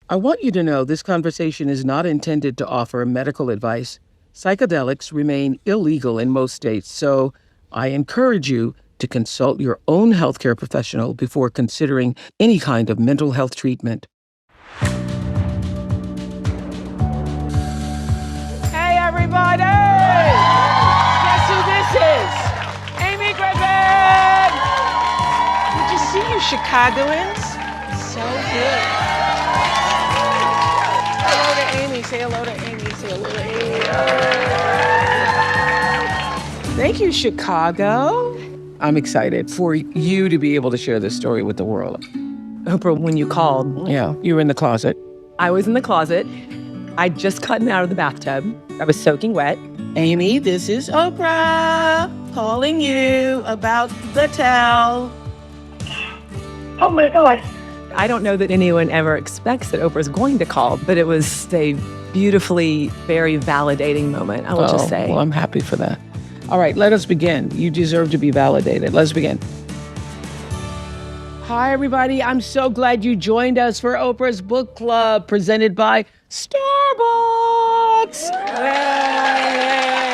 I want you to know this conversation is not intended to offer medical advice. Psychedelics remain illegal in most states, so I encourage you to consult your own healthcare professional before considering any kind of mental health treatment. Hey, everybody! Guess who this is? Amy Griffin! Good to see you, Chicagoans. So good. Hello to Amy. Say hello to Amy. Say hello to Amy. Thank you, Chicago. I'm excited for you to be able to share this story with the world. Oprah, when you called. Yeah, you were in the closet. I was in the closet. I'd just gotten out of the bathtub. I was soaking wet. Amy, this is Oprah calling you about the tell. Oh my God. I don't know that anyone ever expects that Oprah's going to call, but it was a beautifully, very validating moment, I will just say. Well, I'm happy for that. All right, let us begin. You deserve to be validated. Let's begin. Hi, everybody. I'm so glad you joined us for Oprah's Book Club, presented by Starbucks. Yay!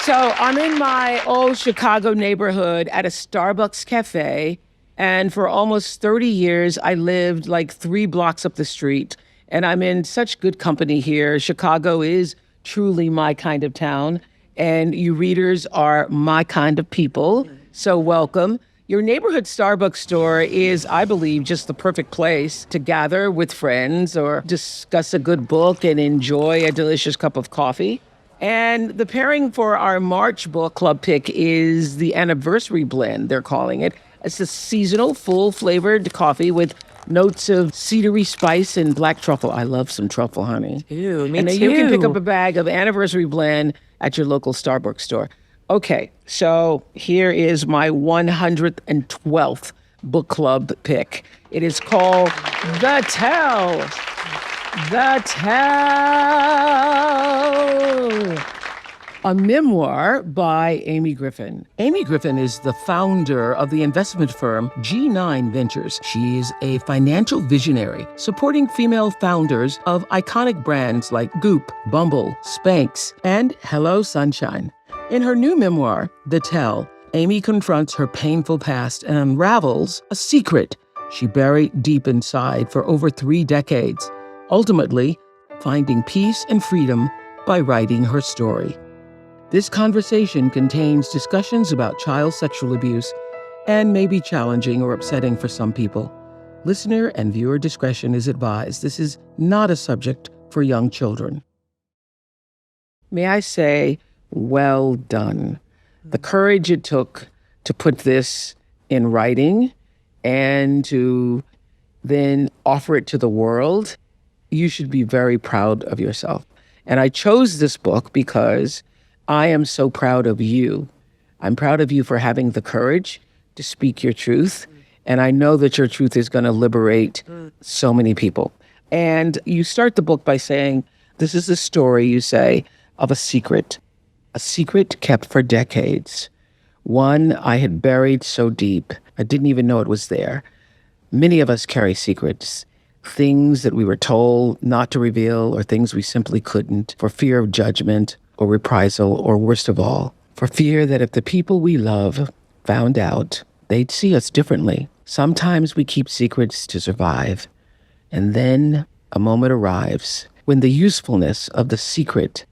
So I'm in my old Chicago neighborhood at a Starbucks cafe. And for almost 30 years, I lived like 3 blocks up the street. And I'm in such good company here. Chicago is truly my kind of town. And you readers are my kind of people. So welcome. Your neighborhood Starbucks store is, I believe, just the perfect place to gather with friends or discuss a good book and enjoy a delicious cup of coffee. And the pairing for our March book club pick is the anniversary blend, they're calling it. It's a seasonal, full-flavored coffee with notes of cedary spice and black truffle. I love some truffle, honey. Ew, me and too. You can pick up a bag of anniversary blend at your local Starbucks store. Okay, so here is my 112th book club pick. It is called The Tell. The Tell. A memoir by Amy Griffin. Amy Griffin is the founder of the investment firm G9 Ventures. She is a financial visionary supporting female founders of iconic brands like Goop, Bumble, Spanx, and Hello Sunshine. In her new memoir, The Tell, Amy confronts her painful past and unravels a secret she buried deep inside for over 3 decades, ultimately finding peace and freedom by writing her story. This conversation contains discussions about child sexual abuse and may be challenging or upsetting for some people. Listener and viewer discretion is advised. This is not a subject for young children. May I say, well done. The courage it took to put this in writing and to then offer it to the world, you should be very proud of yourself. And I chose this book because I am so proud of you. I'm proud of you for having the courage to speak your truth. And I know that your truth is going to liberate so many people. And you start the book by saying, this is the story, you say, of a secret kept for decades. One I had buried so deep, I didn't even know it was there. Many of us carry secrets, things that we were told not to reveal or things we simply couldn't for fear of judgment or reprisal, or worst of all, for fear that if the people we love found out, they'd see us differently. Sometimes we keep secrets to survive, and then a moment arrives when the usefulness of the secret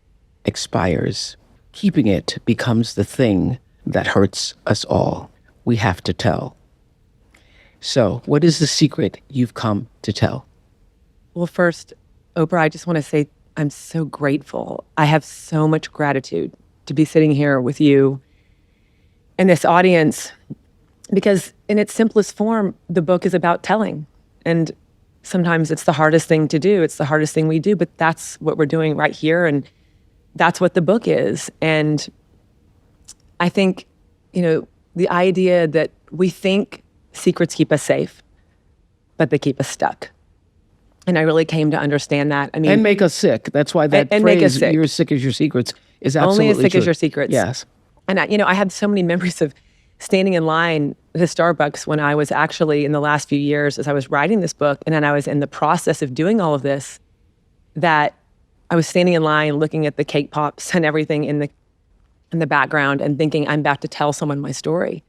expires. Keeping it becomes the thing that hurts us all. We have to tell. So, what is the secret you've come to tell? Well, first, Oprah, I just want to say I'm so grateful. I have so much gratitude to be sitting here with you and this audience, because in its simplest form, the book is about telling. And sometimes it's the hardest thing to do. It's the hardest thing we do, but that's what we're doing right here. And that's what the book is. And I think, the idea that we think secrets keep us safe, but they keep us stuck. And I really came to understand that. I mean, and make us sick. That's why that and phrase, make us sick. You're as sick as your secrets, is absolutely only as sick true. as your secrets. Yes. And I had so many memories of standing in line the Starbucks when I was actually in the last few years as I was writing this book, and then I was in the process of doing all of this, that I was standing in line looking at the cake pops and everything in the background and thinking, I'm about to tell someone my story.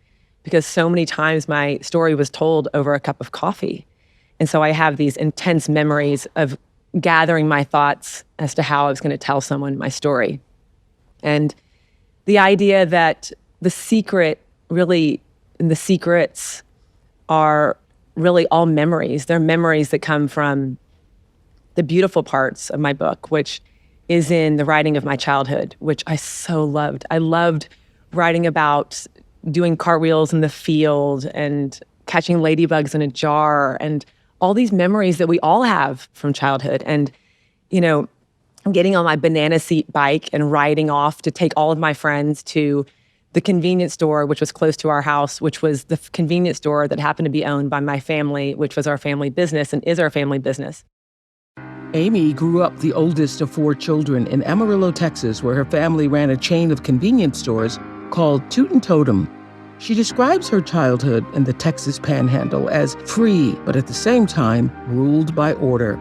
Because so many times my story was told over a cup of coffee. And so I have these intense memories of gathering my thoughts as to how I was going to tell someone my story. And the idea that the secret really, and the secrets are really all memories. They're memories that come from the beautiful parts of my book, which is in the writing of my childhood, which I so loved. I loved writing about doing cartwheels in the field and catching ladybugs in a jar and all these memories that we all have from childhood. And, you know, getting on my banana seat bike and riding off to take all of my friends to the convenience store, which was close to our house, which was the convenience store that happened to be owned by my family, which was our family business and is our family business. Amy grew up the oldest of 4 children in Amarillo, Texas, where her family ran a chain of convenience stores called Toot and Totem. She describes her childhood in the Texas Panhandle as free, but at the same time, ruled by order.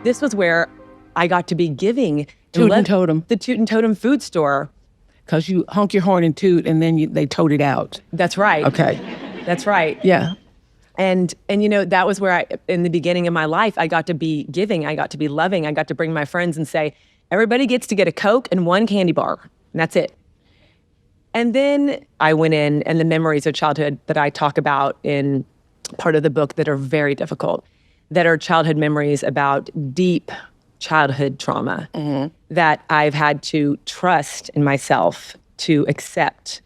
This was where I got to be giving Toot and Totem. The Toot and Totem food store. Because you honk your horn and toot, and then they tote it out. That's right. Okay. That's right. Yeah. And you know, that was where in the beginning of my life, I got to be giving, I got to be loving, I got to bring my friends and say, everybody gets to get a Coke and 1 candy bar, and that's it. And then I went in, and the memories of childhood that I talk about in part of the book that are very difficult, that are childhood memories about deep childhood trauma that I've had to trust in myself to accept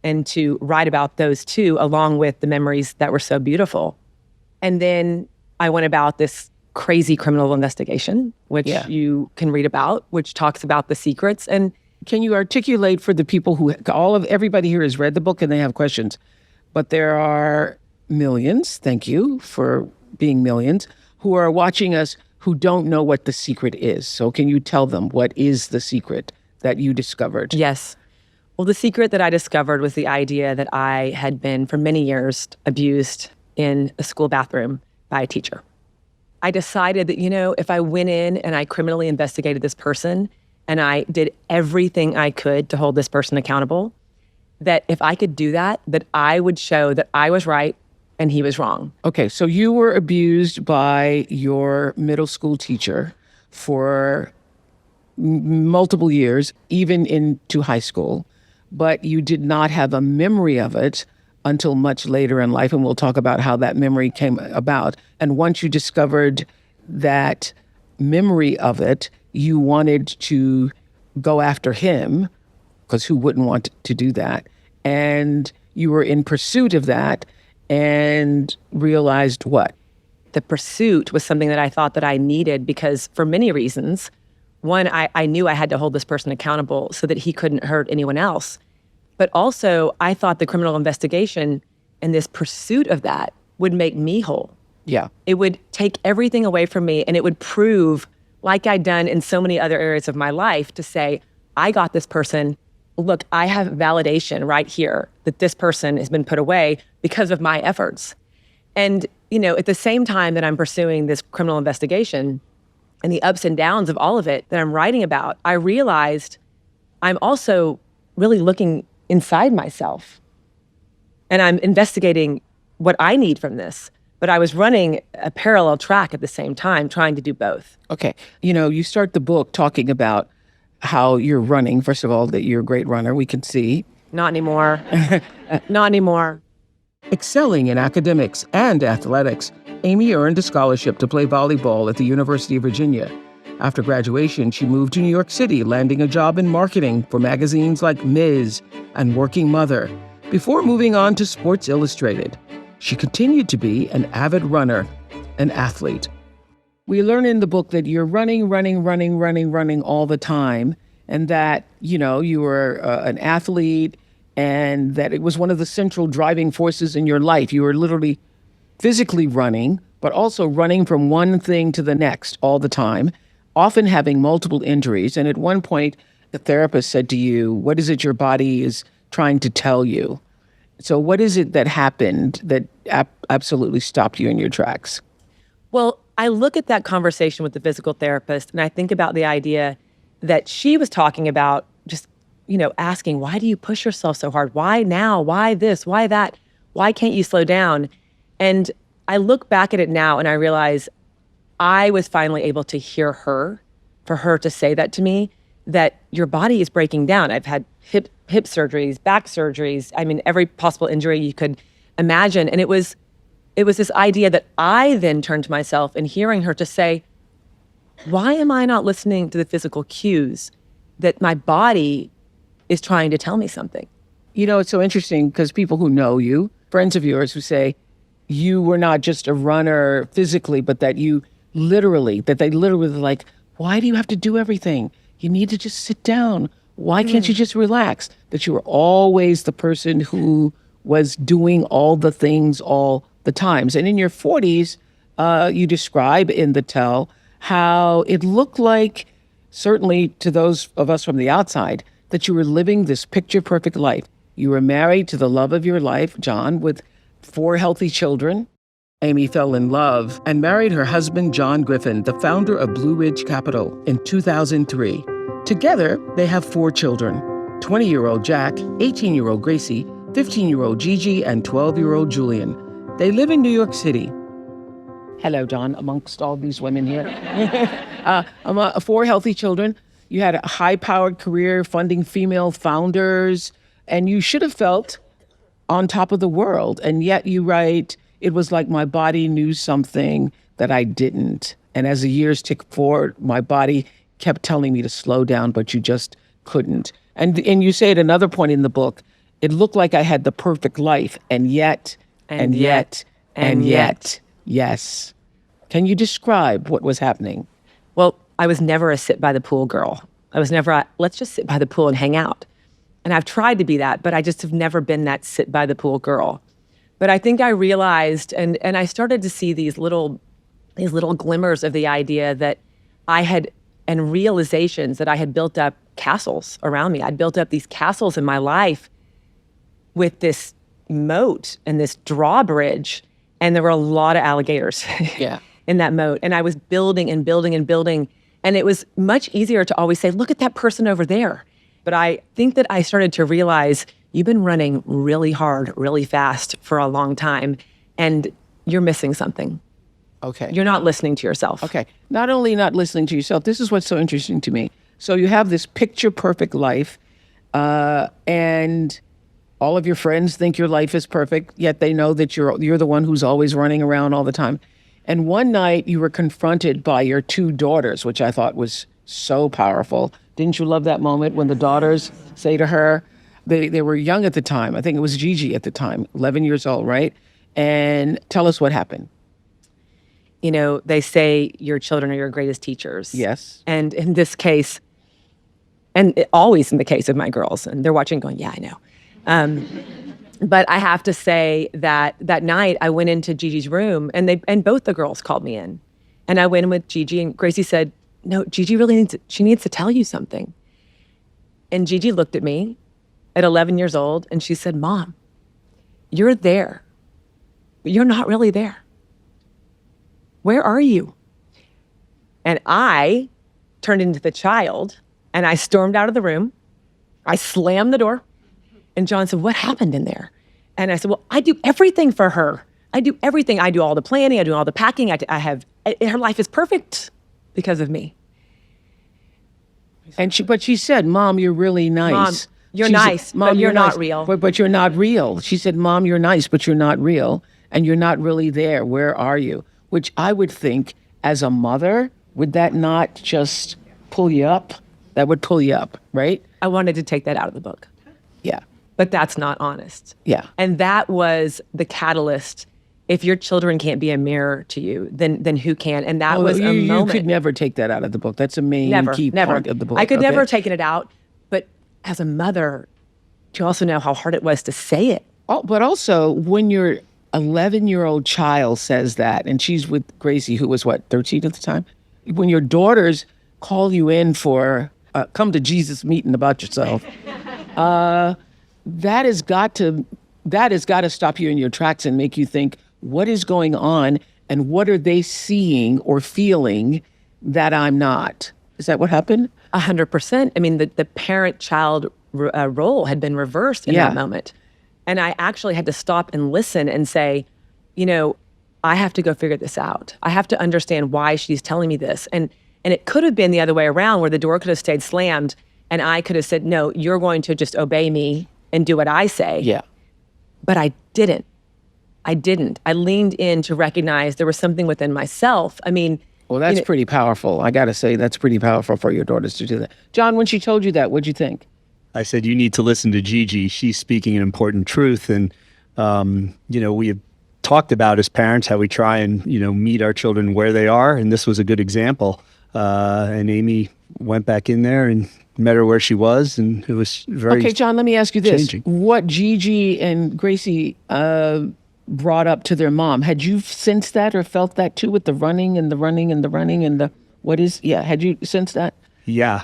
and to write about those too, along with the memories that were so beautiful. And then I went about this crazy criminal investigation, which you can read about, which talks about the secrets. And can you articulate for the people who, everybody here has read the book and they have questions, but there are millions, thank you for being millions, who are watching us who don't know what the secret is. So can you tell them what is the secret that you discovered? Yes. Well, the secret that I discovered was the idea that I had been, for many years, abused in a school bathroom by a teacher. I decided that, you know, if I went in and I criminally investigated this person and I did everything I could to hold this person accountable, that if I could do that, that I would show that I was right and he was wrong. Okay, so you were abused by your middle school teacher for multiple years, even into high school, but you did not have a memory of it until much later in life, and we'll talk about how that memory came about. And once you discovered that memory of it, you wanted to go after him, because who wouldn't want to do that? And you were in pursuit of that and realized what? The pursuit was something that I thought that I needed because for many reasons. One, I knew I had to hold this person accountable so that he couldn't hurt anyone else. But also, I thought the criminal investigation and this pursuit of that would make me whole. Yeah. It would take everything away from me, and it would prove, like I'd done in so many other areas of my life, to say, I got this person. Look, I have validation right here that this person has been put away because of my efforts. And, you know, at the same time that I'm pursuing this criminal investigation and the ups and downs of all of it that I'm writing about, I realized I'm also really looking inside myself. And I'm investigating what I need from this. But I was running a parallel track at the same time, trying to do both. Okay. You know, you start the book talking about how you're running. First of all, that you're a great runner, we can see. Not anymore. Not anymore. Excelling in academics and athletics, Amy earned a scholarship to play volleyball at the University of Virginia. After graduation, she moved to New York City, landing a job in marketing for magazines like Ms. and Working Mother, before moving on to Sports Illustrated. She continued to be an avid runner, an athlete. We learn in the book that you're running all the time, and that, you know, you were an athlete, and that it was one of the central driving forces in your life. You were literally physically running, but also running from one thing to the next all the time, often having multiple injuries. And at one point, the therapist said to you, what is it your body is trying to tell you? So what is it that happened that absolutely stopped you in your tracks? Well, I look at that conversation with the physical therapist and I think about the idea that she was talking about just, asking, why do you push yourself so hard? Why now? Why this? Why that? Why can't you slow down? And I look back at it now and I realize I was finally able to hear her, for her to say that to me, that your body is breaking down. I've had hip surgeries, back surgeries. I mean, every possible injury you could imagine. And it was this idea that I then turned to myself and hearing her to say, why am I not listening to the physical cues that my body is trying to tell me something? It's so interesting because people who know you, friends of yours who say you were not just a runner physically, but that they literally like, why do you have to do everything? You need to just sit down. Why can't you just relax? That you were always the person who was doing all the things all the times. And in your 40s, you describe in the Tell how it looked like, certainly to those of us from the outside, that you were living this picture-perfect life. You were married to the love of your life, John, with 4 healthy children. Amy fell in love and married her husband, John Griffin, the founder of Blue Ridge Capital, in 2003. Together, they have 4 children, 20-year-old Jack, 18-year-old Gracie, 15-year-old Gigi, and 12-year-old Julian. They live in New York City. Hello, John, amongst all these women here. 4 healthy children. You had a high-powered career funding female founders, and you should have felt on top of the world. And yet you write, it was like my body knew something that I didn't. And as the years ticked forward, my body kept telling me to slow down, but you just couldn't. And you say at another point in the book, it looked like I had the perfect life, and yet, yes. Can you describe what was happening? Well, I was never a sit by the pool girl. I was never a, let's just sit by the pool and hang out. And I've tried to be that, but I just have never been that sit by the pool girl. But I think I realized, and I started to see these little glimmers of the idea that I had, and realizations that I had built up castles around me. I'd built up these castles in my life with this moat and this drawbridge, and there were a lot of alligators in that moat. And I was building and building and building, and it was much easier to always say, look at that person over there. But I think that I started to realize you've been running really hard, really fast for a long time, and you're missing something. Okay. You're not listening to yourself. Okay. Not only not listening to yourself, this is what's so interesting to me. So you have this picture-perfect life, and all of your friends think your life is perfect, yet they know that you're the one who's always running around all the time. And one night you were confronted by your 2 daughters, which I thought was so powerful. Didn't you love that moment when the daughters say to her, they were young at the time. I think it was Gigi at the time, 11 years old, right? And tell us what happened. They say your children are your greatest teachers. Yes. And in this case, always in the case of my girls, and they're watching going, yeah, I know. But I have to say that night I went into Gigi's room, and both the girls called me in. And I went in with Gigi, and Gracie said, no, Gigi really needs to tell you something. And Gigi looked at me at 11 years old, and she said, Mom, you're there. You're not really there. Where are you? And I turned into the child, and I stormed out of the room. I slammed the door. And John said, what happened in there? And I said, well, I do everything for her. I do everything. I do all the planning. I do all the packing. Her life is perfect because of me. But she said, Mom, you're really nice. Mom, you're nice, Mom, but you're nice, not real. But you're not real. She said, Mom, you're nice, but you're not real. And you're not really there. Where are you? Which I would think, as a mother, would that not just pull you up? That would pull you up, right? I wanted to take that out of the book. Yeah. But that's not honest. Yeah. And that was the catalyst. If your children can't be a mirror to you, then who can? And that was a moment. You could never take that out of the book. That's a main key part of the book. I could never have taken it out. But as a mother, you also know how hard it was to say it. Oh, but also, when your 11-year-old child says that, and she's with Gracie, who was, 13 at the time? When your daughters call you in for come to Jesus meeting about yourself, that has got to that has got to stop you in your tracks and make you think, what is going on and what are they seeing or feeling that I'm not? Is that what happened? 100%. I mean, the parent-child role had been reversed in that moment. And I actually had to stop and listen and say, I have to go figure this out. I have to understand why she's telling me this. And it could have been the other way around, where the door could have stayed slammed and I could have said, no, you're going to just obey me and do what I say. Yeah. But I didn't. I leaned in to recognize there was something within myself. I mean, well, that's pretty powerful. I got to say, that's pretty powerful for your daughters to do that. John, when she told you that, what'd you think? I said, you need to listen to Gigi. She's speaking an important truth. And, we have talked about as parents how we try and, meet our children where they are. And this was a good example. And Amy went back in there and met her where she was. And it was very Okay, John, let me ask you this. changing. What Gigi and Gracie brought up to their mom, had you sensed that or felt that too, with the running and the running and the running and had you sensed that? Yeah,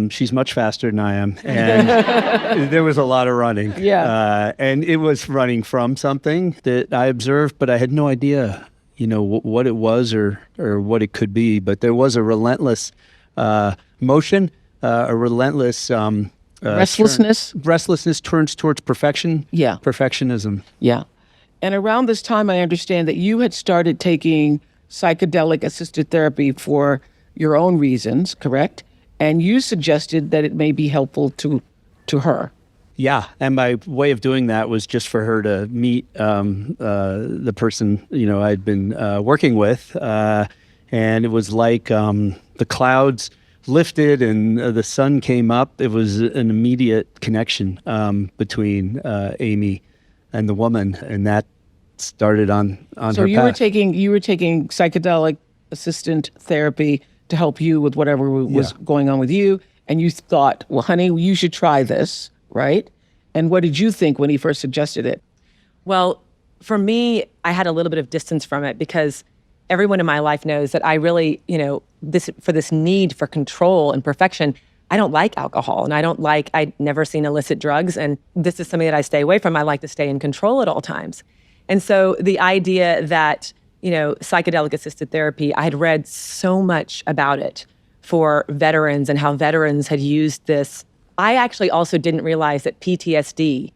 she's much faster than I am, and there was a lot of running. Yeah. And it was running from something that I observed, but I had no idea, what it was or what it could be. But there was a relentless motion, a relentless Restlessness? restlessness turns towards perfection. Yeah. Perfectionism. Yeah. And around this time, I understand that you had started taking psychedelic-assisted therapy for your own reasons, correct? And you suggested that it may be helpful to her. Yeah, and my way of doing that was just for her to meet the person I'd been working with, and it was like the clouds lifted and the sun came up. It was an immediate connection between Amy and the woman, and that started on So her you path. were taking psychedelic assistant therapy to help you with whatever was going on with you, and you thought, well, honey, you should try this, right? And what did you think when he first suggested it? well, for me, I had a little bit of distance from it because everyone in my life knows that I really, this need for control and perfection, I don't like alcohol and I'd never seen illicit drugs. And this is something that I stay away from. I like to stay in control at all times. And so the idea that, psychedelic assisted therapy, I had read so much about it for veterans and how veterans had used this. I actually also didn't realize that PTSD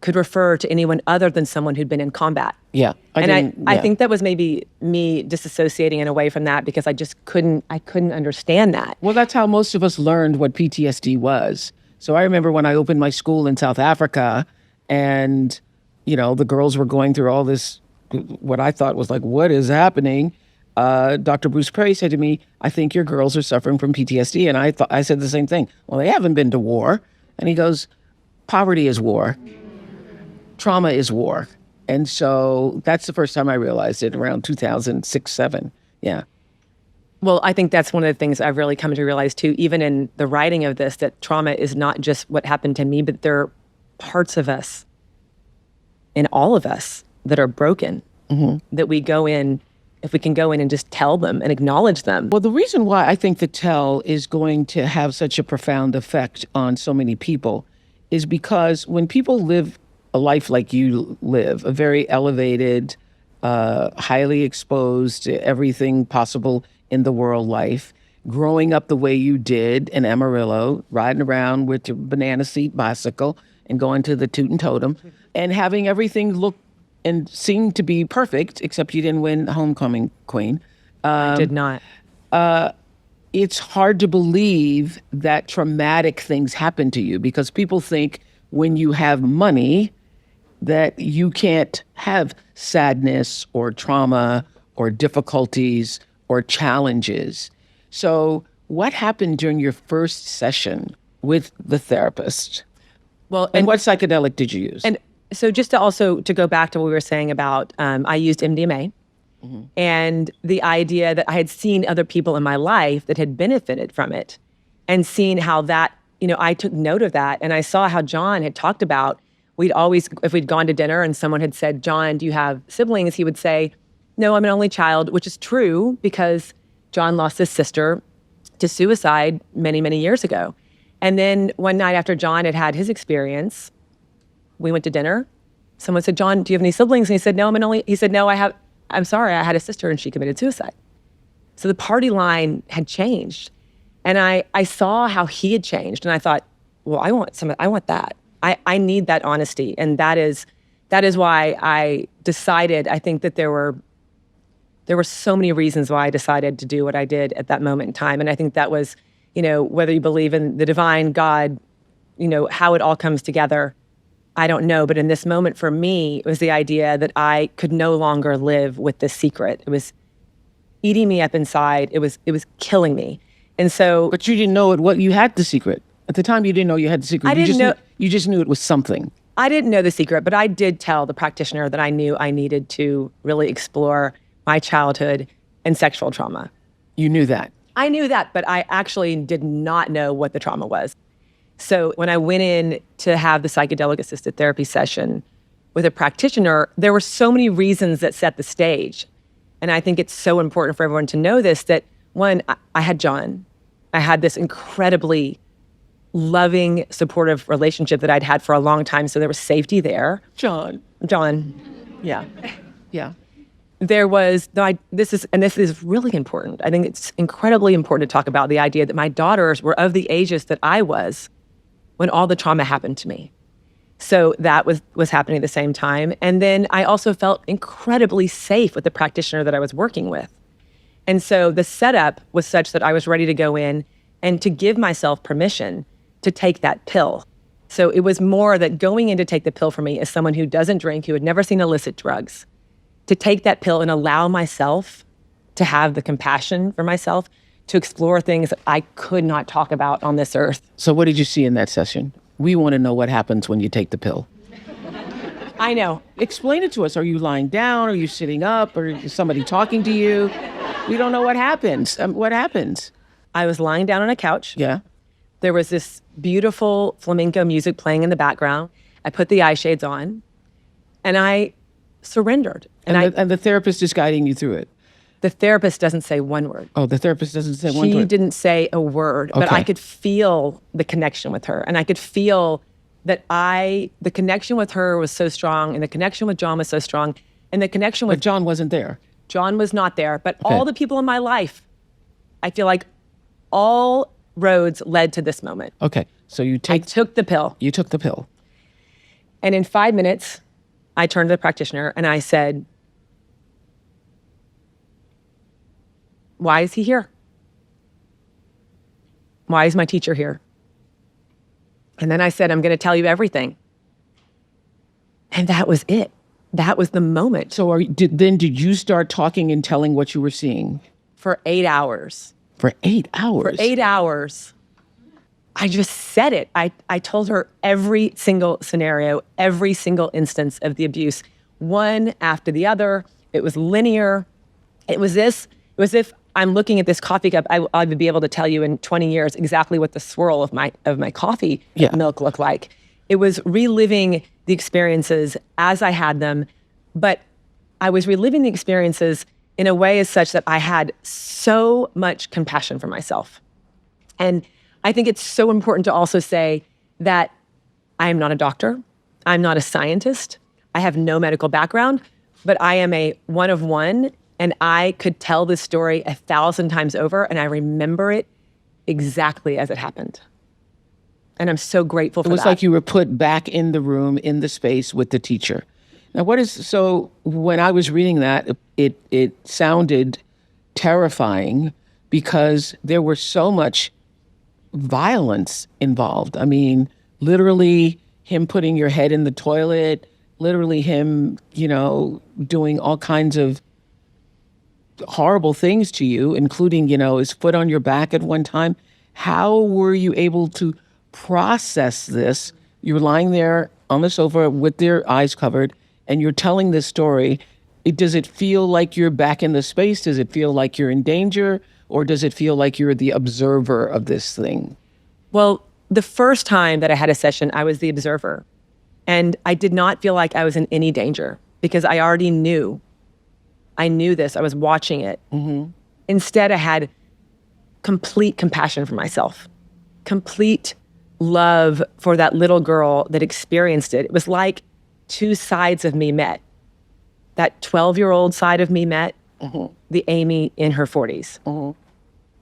could refer to anyone other than someone who'd been in combat. Yeah. I think that was maybe me disassociating and away from that because I couldn't understand that. Well, that's how most of us learned what PTSD was. So I remember when I opened my school in South Africa and, the girls were going through all this, what I thought was like, what is happening? Dr. Bruce Perry said to me, I think your girls are suffering from PTSD. And I said the same thing. Well, they haven't been to war. And he goes, poverty is war. Trauma is war. And so that's the first time I realized it, around 2006, 2007. Yeah. Well, I think that's one of the things I've really come to realize too, even in the writing of this, that trauma is not just what happened to me, but there are parts of us, in all of us, that are broken, that we go in, if we can go in and just tell them and acknowledge them. Well, the reason why I think the tell is going to have such a profound effect on so many people is because when people live a life like you live, a very elevated, highly exposed to everything possible in the world life, growing up the way you did in Amarillo, riding around with your banana seat bicycle and going to the Toot and Totem and having everything look and seem to be perfect, except you didn't win homecoming queen. I did not. It's hard to believe that traumatic things happen to you because people think when you have money that you can't have sadness or trauma or difficulties or challenges. So what happened during your first session with the therapist? Well, And what psychedelic did you use? And so just to go back to what we were saying about, I used MDMA and the idea that I had seen other people in my life that had benefited from it and seen how that, I took note of that. And I saw how John had talked about, if we'd gone to dinner and someone had said, John, do you have siblings? He would say, no, I'm an only child, which is true because John lost his sister to suicide many, many years ago. And then one night after John had had his experience, we went to dinner someone said, John, do you have any siblings? And he said, no, he said, no, I'm sorry, I had a sister and she committed suicide. So the party line had changed. And I saw how he had changed. And I thought, well, I want that. I need that honesty. And that is why I decided, I think that there were so many reasons why I decided to do what I did at that moment in time. And I think that was, whether you believe in the divine, God, how it all comes together, I don't know. But in this moment for me, it was the idea that I could no longer live with this secret. It was eating me up inside. It was killing me. And so, but you didn't know what you had the secret. At the time, you didn't know you had the secret. You just knew it was something. I didn't know the secret, but I did tell the practitioner that I knew I needed to really explore my childhood and sexual trauma. You knew that? I knew that, but I actually did not know what the trauma was. So when I went in to have the psychedelic-assisted therapy session with a practitioner, there were so many reasons that set the stage. And I think it's so important for everyone to know this, that one, I had John. I had this incredibly loving, supportive relationship that I'd had for a long time. So there was safety there. John. Yeah. Yeah. There was, this is really important. I think it's incredibly important to talk about the idea that my daughters were of the ages that I was when all the trauma happened to me. So that was happening at the same time. And then I also felt incredibly safe with the practitioner that I was working with. And so the setup was such that I was ready to go in and to give myself permission to take that pill. So it was more that going in to take the pill for me as someone who doesn't drink, who had never seen illicit drugs, to take that pill and allow myself to have the compassion for myself to explore things that I could not talk about on this earth. So what did you see in that session? We want to know what happens when you take the pill. I know. Explain it to us. Are you lying down? Are you sitting up? Or is somebody talking to you? We don't know what happens. What happens? I was lying down on a couch. Yeah. There was this beautiful flamenco music playing in the background. I put the eye shades on and I surrendered. And the therapist is guiding you through it? The therapist doesn't say one word. Oh, the therapist doesn't say one word? She didn't say a word, but Okay. I could feel the connection with her. And I could feel that the connection with her was so strong, and the connection with John was so strong, and the connection with But John wasn't there. John was not there. But Okay. all the people in my life, I feel like all roads led to this moment. Okay. So I took the pill. You took the pill. And in 5 minutes, I turned to the practitioner and I said, why is he here? Why is my teacher here? And then I said, I'm going to tell you everything. And that was it. That was the moment. So did you start talking and telling what you were seeing? For 8 hours. For 8 hours? For 8 hours. I just said it. I told her every single scenario, every single instance of the abuse, one after the other. It was linear. It was if I'm looking at this coffee cup, I would be able to tell you in 20 years exactly what the swirl of my coffee milk looked like. It was reliving the experiences as I had them, but I was reliving the experiences in a way as such that I had so much compassion for myself. And I think it's so important to also say that I am not a doctor. I'm not a scientist. I have no medical background, but I am a one of one. And I could tell this story 1,000 times over, and I remember it exactly as it happened. And I'm so grateful for that. It was like you were put back in the room, in the space with the teacher. Now, so when I was reading that, it sounded terrifying because there was so much violence involved. I mean, literally him putting your head in the toilet, literally him, doing all kinds of horrible things to you, including, his foot on your back at one time. How were you able to process this? You're lying there on the sofa with your eyes covered and you're telling this story. Does it feel like you're back in the space? Does it feel like you're in danger? Or does it feel like you're the observer of this thing? Well, the first time that I had a session, I was the observer. And I did not feel like I was in any danger because I already knew. I knew this. I was watching it. Mm-hmm. Instead, I had complete compassion for myself, complete love for that little girl that experienced it. It was like two sides of me met. That 12-year-old side of me met the Amy in her 40s.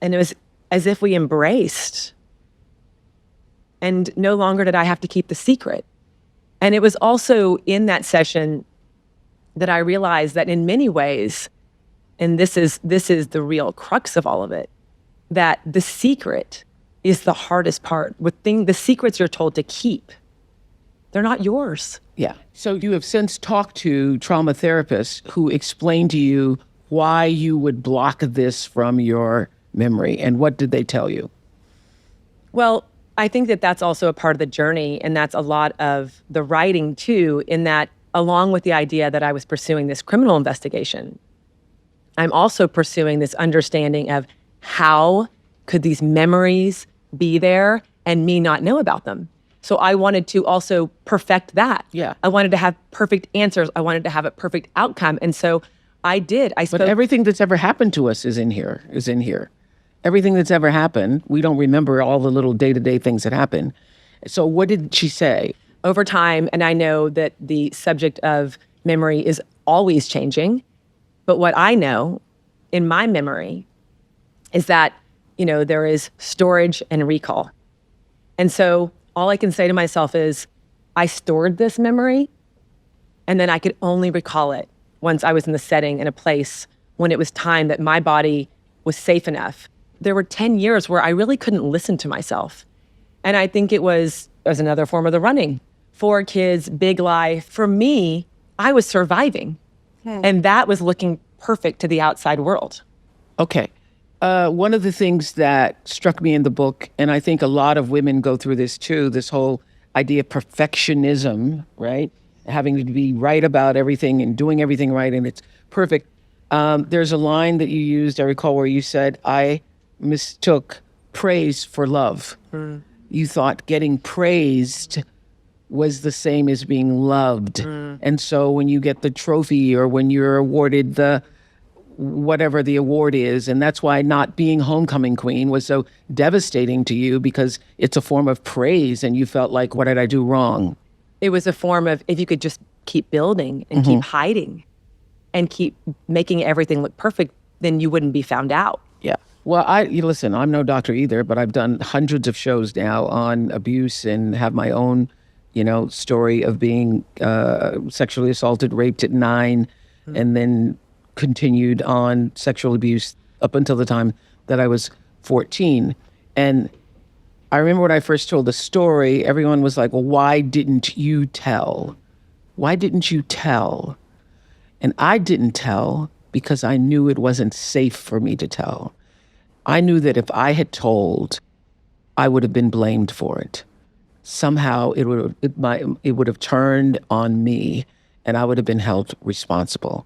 And it was as if we embraced. And no longer did I have to keep the secret. And it was also in that session that I realized that in many ways, and this is the real crux of all of it, that the secret is the hardest part. The secrets you're told to keep, they're not yours. Yeah. So you have since talked to trauma therapists who explained to you why you would block this from your memory. And what did they tell you? Well, I think that that's also a part of the journey, and that's a lot of the writing too, in that along with the idea that I was pursuing this criminal investigation, I'm also pursuing this understanding of how could these memories be there and me not know about them. So I wanted to also perfect that. Yeah. I wanted to have perfect answers. I wanted to have a perfect outcome. And so I did. But everything that's ever happened to us is in here. Everything that's ever happened, we don't remember all the little day-to-day things that happen. So what did she say? Over time, and I know that the subject of memory is always changing, but what I know in my memory is that, there is storage and recall. And so all I can say to myself is, I stored this memory, and then I could only recall it once I was in the setting, in a place, when it was time that my body was safe enough. There were 10 years where I really couldn't listen to myself. And I think it was another form of the running. 4 kids, big life. For me, I was surviving. And that was looking perfect to the outside world. Okay. One of the things that struck me in the book, and I think a lot of women go through this too, this whole idea of perfectionism, right? Having to be right about everything and doing everything right and it's perfect. There's a line that you used, I recall, where you said, I mistook praise for love. You thought getting praised was the same as being loved. And so when you get the trophy or when you're awarded the whatever the award is, and that's why not being homecoming queen was so devastating to you, because it's a form of praise and you felt like, what did I do wrong? It was a form of, if you could just keep building and keep hiding and keep making everything look perfect, then you wouldn't be found out. Yeah. Well, listen, I'm no doctor either, but I've done hundreds of shows now on abuse and have my own, story of being sexually assaulted, raped at 9, and then continued on sexual abuse up until the time that I was 14. And I remember when I first told the story, everyone was like, well, why didn't you tell? Why didn't you tell? And I didn't tell because I knew it wasn't safe for me to tell. I knew that if I had told, I would have been blamed for it. Somehow it would have turned on me and I would have been held responsible.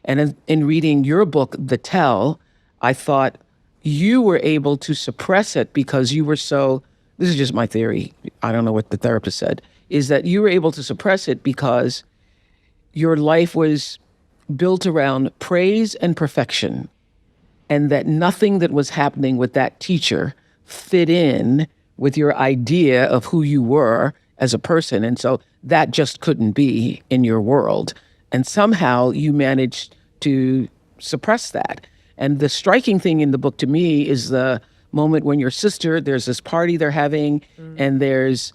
And in reading your book, The Tell, I thought you were able to suppress it because you were so, this is just my theory, I don't know what the therapist said, is that you were able to suppress it because your life was built around praise and perfection, and that nothing that was happening with that teacher fit in with your idea of who you were as a person. And so that just couldn't be in your world. And somehow you managed to suppress that. And the striking thing in the book to me is the moment when your sister, there's this party they're having, and there's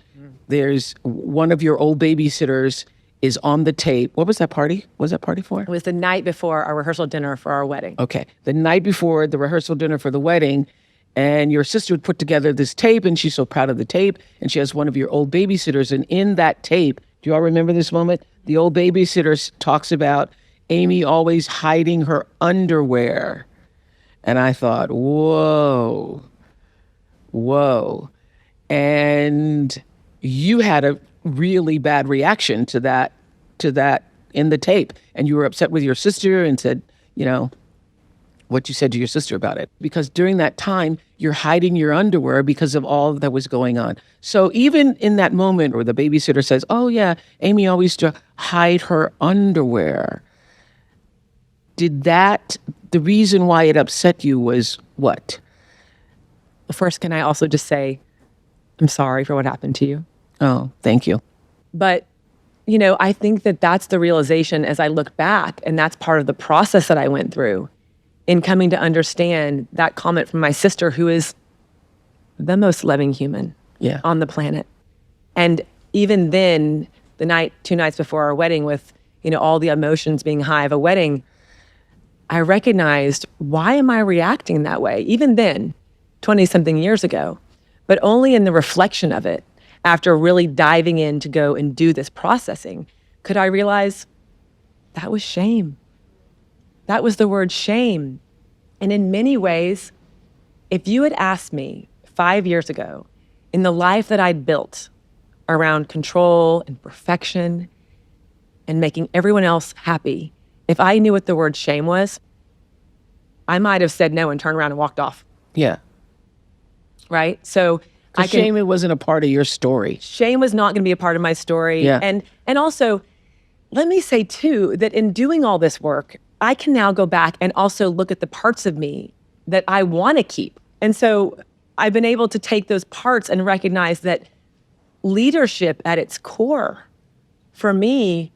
one of your old babysitters is on the tape. What was that party? What was that party for? It was the night before our rehearsal dinner for our wedding. Okay. The night before the rehearsal dinner for the wedding, and your sister would put together this tape, and she's so proud of the tape, and she has one of your old babysitters, and in that tape, do you all remember this moment? The old babysitter talks about Amy always hiding her underwear. And I thought, whoa. And you had a really bad reaction to that in the tape. And you were upset with your sister and said, what you said to your sister about it. Because during that time, you're hiding your underwear because of all that was going on. So even in that moment where the babysitter says, oh yeah, Amy always used to hide her underwear, the reason why it upset you was what? First, can I also just say, I'm sorry for what happened to you. Oh, thank you. But, I think that that's the realization as I look back, and that's part of the process that I went through in coming to understand that comment from my sister, who is the most loving human on the planet. And even then, the 2 nights before our wedding, with, all the emotions being high of a wedding, I recognized, why am I reacting that way? Even then, 20 something years ago, but only in the reflection of it, after really diving in to go and do this processing, could I realize that was shame. That was the word shame. And in many ways, if you had asked me 5 years ago, in the life that I'd built around control and perfection and making everyone else happy, if I knew what the word shame was, I might have said no and turned around and walked off. Yeah. Right? So shame, it wasn't a part of your story. Shame was not going to be a part of my story. Yeah. And also, let me say too, that in doing all this work, I can now go back and also look at the parts of me that I want to keep. And so I've been able to take those parts and recognize that leadership at its core, for me,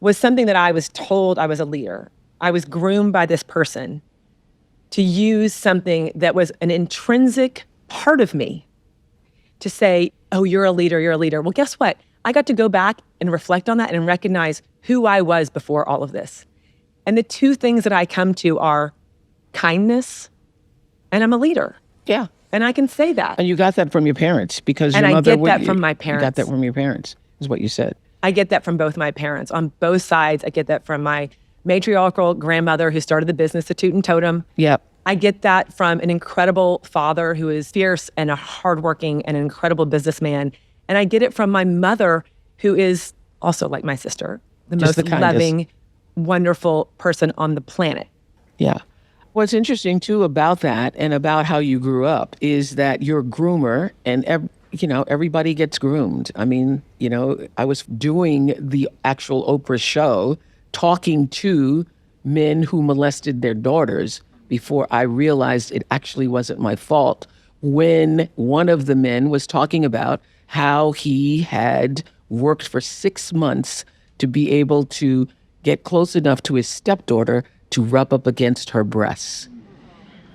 was something that I was told I was a leader. I was groomed by this person to use something that was an intrinsic part of me to say, oh, you're a leader, you're a leader. Well, guess what? I got to go back and reflect on that and recognize who I was before all of this. And the two things that I come to are kindness and I'm a leader. Yeah. And I can say that. And you got that from your parents because And your I mother get that from my You got parents. that from your parents, is what you said. I get that from both my parents on both sides. I get that from my matriarchal grandmother who started the business, the Toot and Totem. Yep. I get that from an incredible father who is fierce and a hardworking and an incredible businessman. And I get it from my mother, who is also like my sister, the Just most the kindest. loving, wonderful person on the planet. Yeah. What's interesting too about that and about how you grew up is that you're a groomer, and everybody gets groomed. I mean, I was doing the actual Oprah show, talking to men who molested their daughters before I realized it actually wasn't my fault. When one of the men was talking about how he had worked for 6 months to be able to get close enough to his stepdaughter to rub up against her breasts.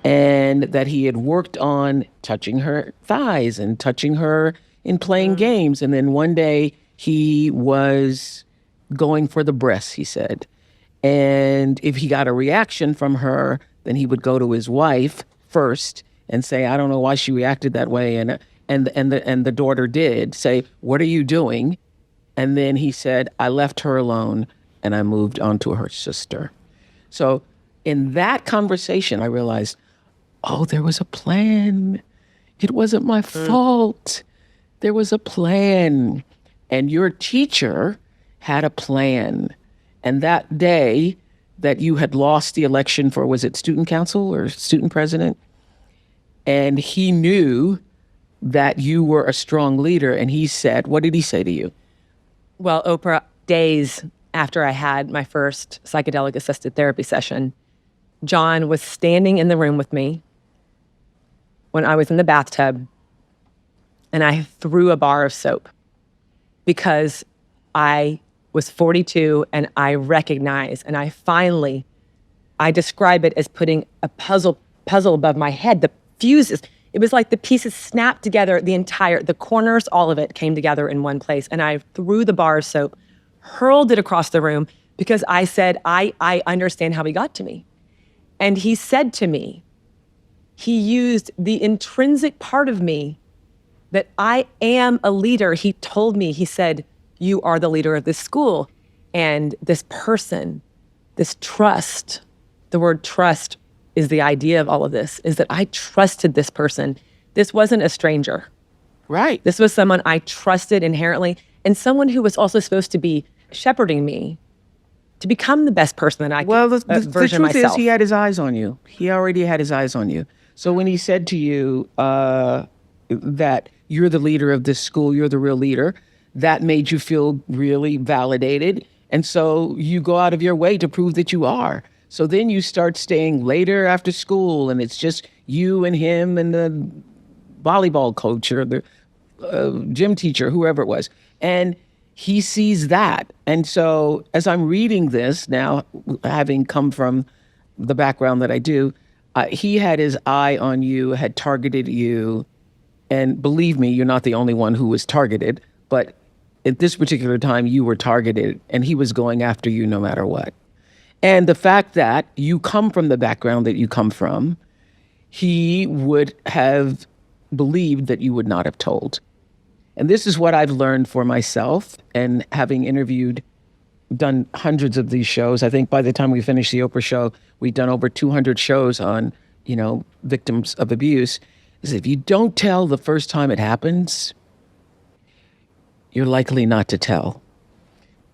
And that he had worked on touching her thighs and touching her in playing games. And then one day he was going for the breasts, he said. And if he got a reaction from her, then he would go to his wife first and say, I don't know why she reacted that way. And the daughter did say, what are you doing? And then he said, I left her alone and I moved on to her sister. So in that conversation, I realized, oh, there was a plan. It wasn't my fault. There was a plan. And your teacher had a plan. And that day that you had lost the election for, was it student council or student president? And he knew that you were a strong leader. And he said, what did he say to you? Well, Oprah, days after I had my first psychedelic-assisted therapy session, John was standing in the room with me when I was in the bathtub, and I threw a bar of soap because I was 42 and I recognized, and I describe it as putting a puzzle above my head. The fuses, it was like the pieces snapped together, the corners, all of it came together in one place. And I threw the bar of soap, hurled it across the room because I said, I understand how he got to me. And he said to me, he used the intrinsic part of me that I am a leader. He told me, he said, you are the leader of this school. And this person, this trust, the word trust is the idea of all of this, is that I trusted this person. This wasn't a stranger. Right. This was someone I trusted inherently, and someone who was also supposed to be shepherding me to become the best person that I could Well, the version truth myself. is he had his eyes on you. He already had his eyes on you. So when he said to you that you're the leader of this school, you're the real leader, that made you feel really validated. And so you go out of your way to prove that you are. So then you start staying later after school, and it's just you and him and the volleyball coach or the gym teacher, whoever it was. And he sees that. And so as I'm reading this now, having come from the background that I do, he had his eye on you, had targeted you. And believe me, you're not the only one who was targeted, but at this particular time you were targeted and he was going after you no matter what. And the fact that you come from the background that you come from, he would have believed that you would not have told. And this is what I've learned for myself, and having done hundreds of these shows. I think by the time we finished the Oprah show, we'd done over 200 shows on, victims of abuse, is if you don't tell the first time it happens, you're likely not to tell.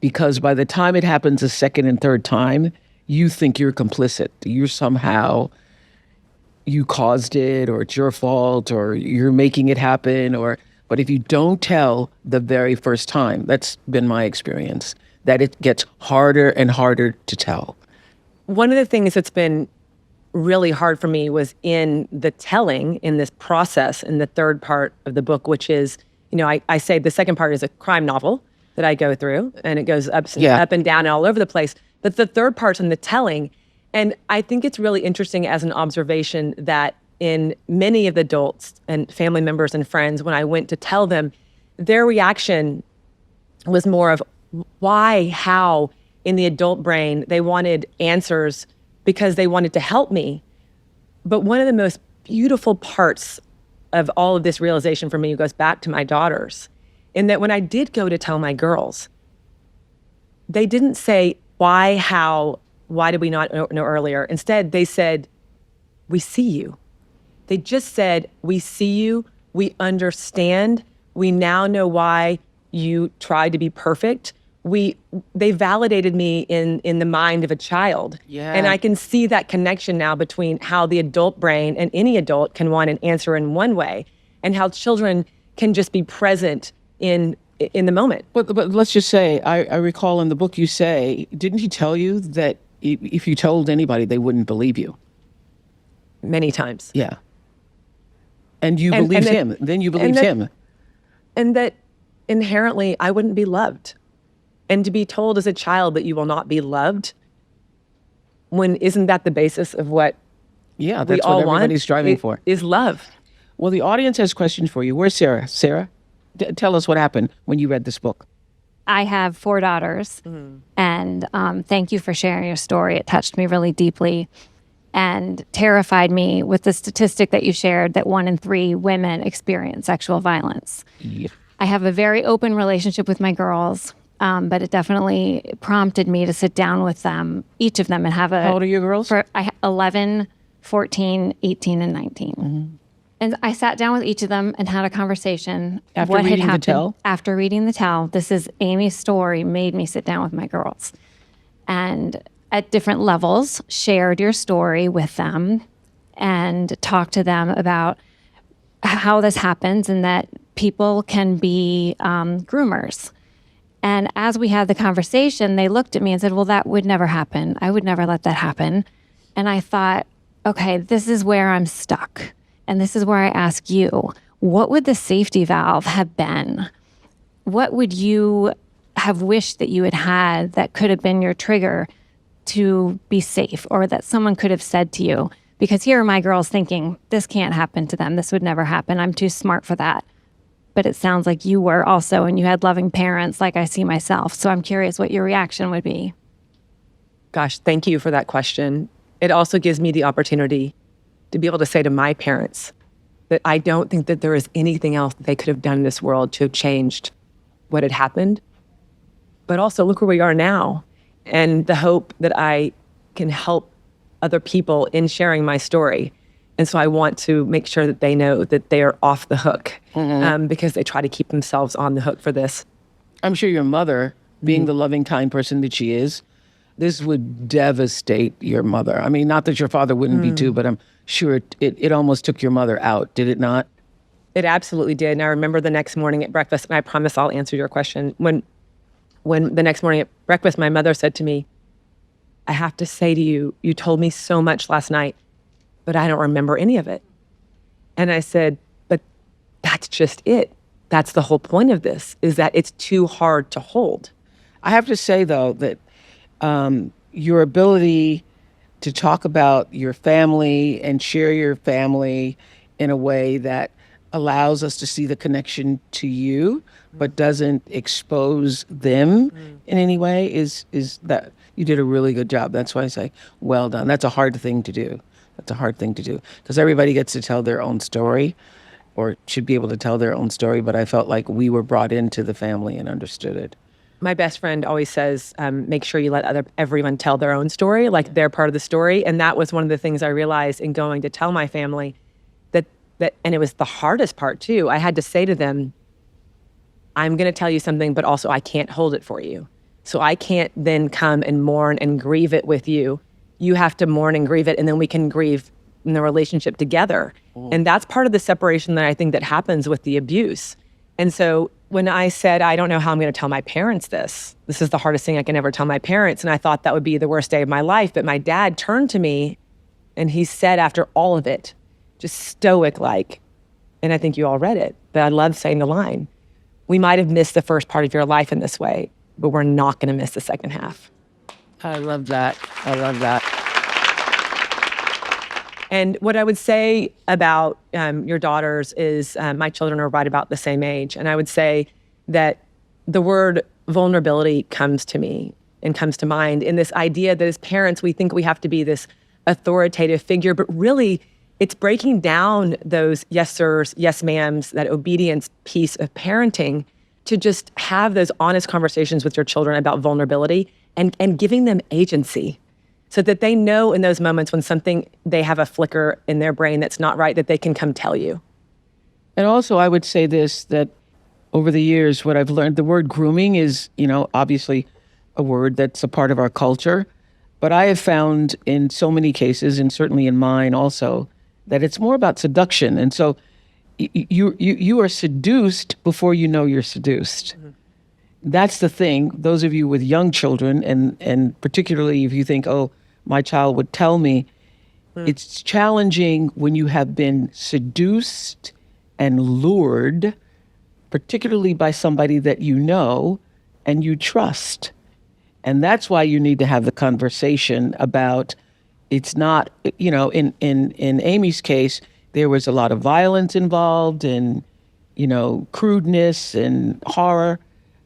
Because by the time it happens a second and third time, you think you're complicit. You caused it, or it's your fault, or you're making it happen, but if you don't tell the very first time, that's been my experience, that it gets harder and harder to tell. One of the things that's been really hard for me was in the telling, in this process, in the third part of the book, which is, I say the second part is a crime novel that I go through, and it goes up and down and all over the place. But the third part's in the telling. And I think it's really interesting as an observation that in many of the adults and family members and friends, when I went to tell them, their reaction was more of why, how, in the adult brain, they wanted answers because they wanted to help me. But one of the most beautiful parts of all of this realization for me goes back to my daughters, in that when I did go to tell my girls, they didn't say, why, how, why did we not know earlier? Instead, they said, we see you. They just said, we see you, we understand, we now know why you tried to be perfect. They validated me in the mind of a child. Yeah. And I can see that connection now between how the adult brain and any adult can want an answer in one way, and how children can just be present in the moment. But let's just say, I recall in the book you say, didn't he tell you that if you told anybody, they wouldn't believe you? Many times. Yeah. And you believed him. Then you believed him. And that inherently I wouldn't be loved. And to be told as a child that you will not be loved, isn't that the basis of what that's we all what everybody's striving for? Is love. Well, the audience has questions for you. Where's Sarah? Sarah, tell us what happened when you read this book. I have 4 daughters, and thank you for sharing your story. It touched me really deeply and terrified me with the statistic that you shared that 1 in 3 women experience sexual violence. Yeah. I have a very open relationship with my girls, but it definitely prompted me to sit down with them, each of them, and have a... How old are your girls? 11, 14, 18, and 19. Mm-hmm. And I sat down with each of them and had a conversation. After what reading had happened the tell? After reading the tell. This is Amy's story made me sit down with my girls. And at different levels, shared your story with them and talked to them about how this happens and that people can be groomers. And as we had the conversation, they looked at me and said, well, that would never happen. I would never let that happen. And I thought, okay, this is where I'm stuck. And this is where I ask you, what would the safety valve have been? What would you have wished that you had had that could have been your trigger to be safe, or that someone could have said to you? Because here are my girls thinking, this can't happen to them. This would never happen. I'm too smart for that. But it sounds like you were also, and you had loving parents like I see myself. So I'm curious what your reaction would be. Gosh, thank you for that question. It also gives me the opportunity to be able to say to my parents that I don't think that there is anything else that they could have done in this world to have changed what had happened. But also look where we are now, and the hope that I can help other people in sharing my story. And so I want to make sure that they know that they are off the hook, because they try to keep themselves on the hook for this. I'm sure your mother, being the loving, kind person that she is, this would devastate your mother. I mean, not that your father wouldn't be too, but I'm sure it almost took your mother out, did it not? It absolutely did. And I remember the next morning at breakfast, and I promise I'll answer your question. When the next morning at breakfast, my mother said to me, I have to say to you, you told me so much last night, but I don't remember any of it. And I said, but that's just it. That's the whole point of this, is that it's too hard to hold. I have to say, though, that your ability to talk about your family and share your family in a way that allows us to see the connection to you, but doesn't expose them in any way is that you did a really good job. That's why I say, well done. That's a hard thing to do. That's a hard thing to do because everybody gets to tell their own story or should be able to tell their own story. But I felt like we were brought into the family and understood it. My best friend always says, make sure you let everyone tell their own story, like they're part of the story. And that was one of the things I realized in going to tell my family that, and it was the hardest part too. I had to say to them, I'm going to tell you something, but also I can't hold it for you. So I can't then come and mourn and grieve it with you. You have to mourn and grieve it, and then we can grieve in the relationship together. And that's part of the separation that I think that happens with the abuse. And so when I said, I don't know how I'm going to tell my parents this is the hardest thing I can ever tell my parents. And I thought that would be the worst day of my life. But my dad turned to me and he said, after all of it, just stoic-like, and I think you all read it, but I love saying the line, we might have missed the first part of your life in this way, but we're not going to miss the second half. I love that. I love that. And what I would say about your daughters is my children are right about the same age. And I would say that the word vulnerability comes to me and comes to mind in this idea that as parents, we think we have to be this authoritative figure, but really it's breaking down those yes sirs, yes ma'ams, that obedience piece of parenting to just have those honest conversations with your children about vulnerability and giving them agency so that they know in those moments when they have a flicker in their brain that's not right, that they can come tell you. And also I would say this, that over the years, what I've learned, the word grooming is, obviously a word that's a part of our culture, but I have found in so many cases, and certainly in mine also, that it's more about seduction. And so you are seduced before you know you're seduced. Mm-hmm. That's the thing. Those of you with young children, and particularly if you think, oh, my child would tell me, it's challenging when you have been seduced and lured, particularly by somebody that you know and you trust. And that's why you need to have the conversation about, it's not, in Amy's case, there was a lot of violence involved and, crudeness and horror.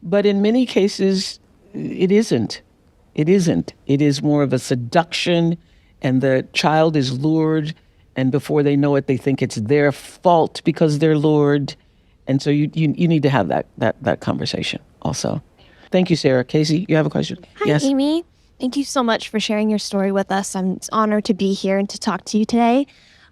But in many cases, it isn't. It isn't. It is more of a seduction, and the child is lured, and before they know it, they think it's their fault because they're lured. And so you need to have that conversation also. Thank you, Sarah. Casey, you have a question? Hi, yes. Amy. Thank you so much for sharing your story with us. I'm honored to be here and to talk to you today.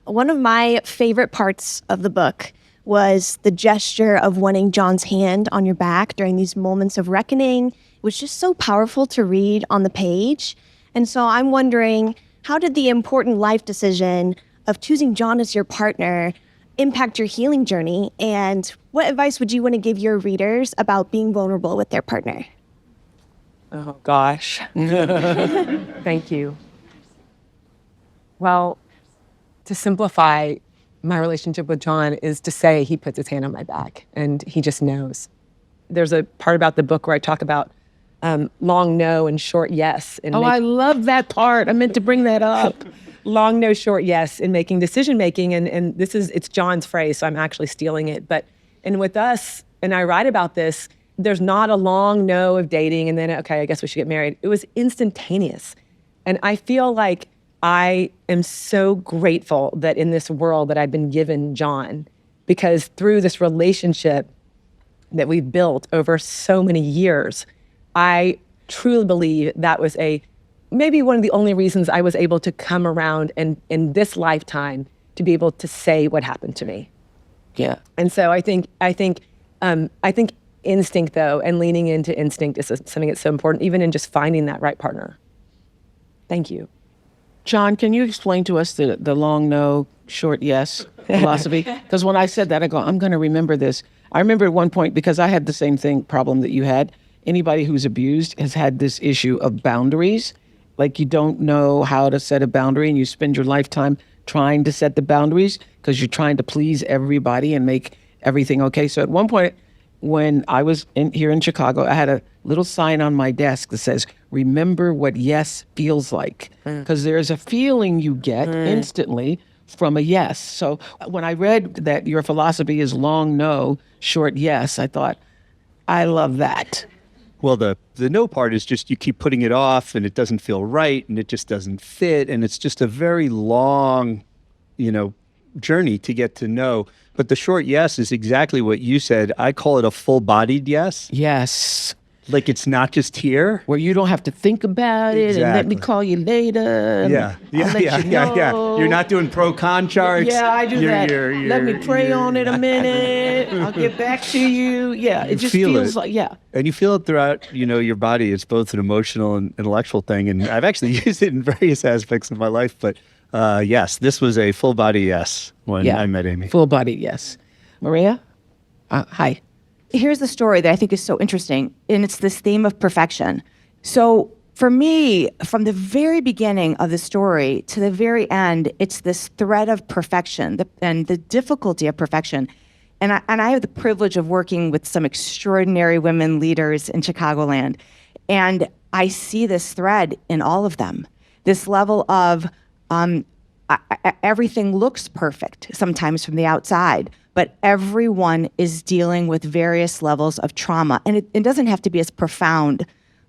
One of my favorite parts of the book was the gesture of wanting John's hand on your back during these moments of reckoning. It was just so powerful to read on the page. And so I'm wondering, how did the important life decision of choosing John as your partner impact your healing journey? And what advice would you want to give your readers about being vulnerable with their partner? Oh, gosh. Thank you. Well, to simplify, my relationship with John is to say he puts his hand on my back and he just knows. There's a part about the book where I talk about long no and short yes. I love that part. I meant to bring that up. Long no, short yes in making decision making. And it's John's phrase, so I'm actually stealing it. And with us, and I write about this, there's not a long no of dating and then, okay, I guess we should get married. It was instantaneous. And I feel like I am so grateful that in this world that I've been given John, because through this relationship that we've built over so many years, I truly believe that was maybe one of the only reasons I was able to come around and in this lifetime to be able to say what happened to me. Yeah. And so I think instinct, though, and leaning into instinct is something that's so important, even in just finding that right partner. Thank you. John, can you explain to us the long no, short yes philosophy? Because when I said that, I go, I'm going to remember this. I remember at one point, because I had the same problem that you had. Anybody who's abused has had this issue of boundaries. Like you don't know how to set a boundary and you spend your lifetime trying to set the boundaries because you're trying to please everybody and make everything okay? So at one point, when I was here in Chicago, I had a little sign on my desk that says, remember what yes feels like. Because there's a feeling you get instantly from a yes. So when I read that your philosophy is long no, short yes, I thought, I love that. Well, the no part is just you keep putting it off and it doesn't feel right and it just doesn't fit. And it's just a very long, journey to get to know. But the short yes is exactly what you said. I call it a full-bodied yes. Yes. Like it's not just here. Where you don't have to think about it and let me call you later. Yeah. You're not doing pro-con charts. Yeah, I do that. Let me pray on it a minute. I'll get back to you. Yeah, it just feels like, yeah. And you feel it throughout, your body. It's both an emotional and intellectual thing. And I've actually used it in various aspects of my life. But yes, this was a full body yes when I met Amy. Full body yes. Maria? Hi. Here's the story that I think is so interesting, and it's this theme of perfection. So for me, from the very beginning of the story to the very end, it's this thread of perfection and the difficulty of perfection. And I have the privilege of working with some extraordinary women leaders in Chicagoland, and I see this thread in all of them. This level of everything looks perfect sometimes from the outside, but everyone is dealing with various levels of trauma. And it doesn't have to be as profound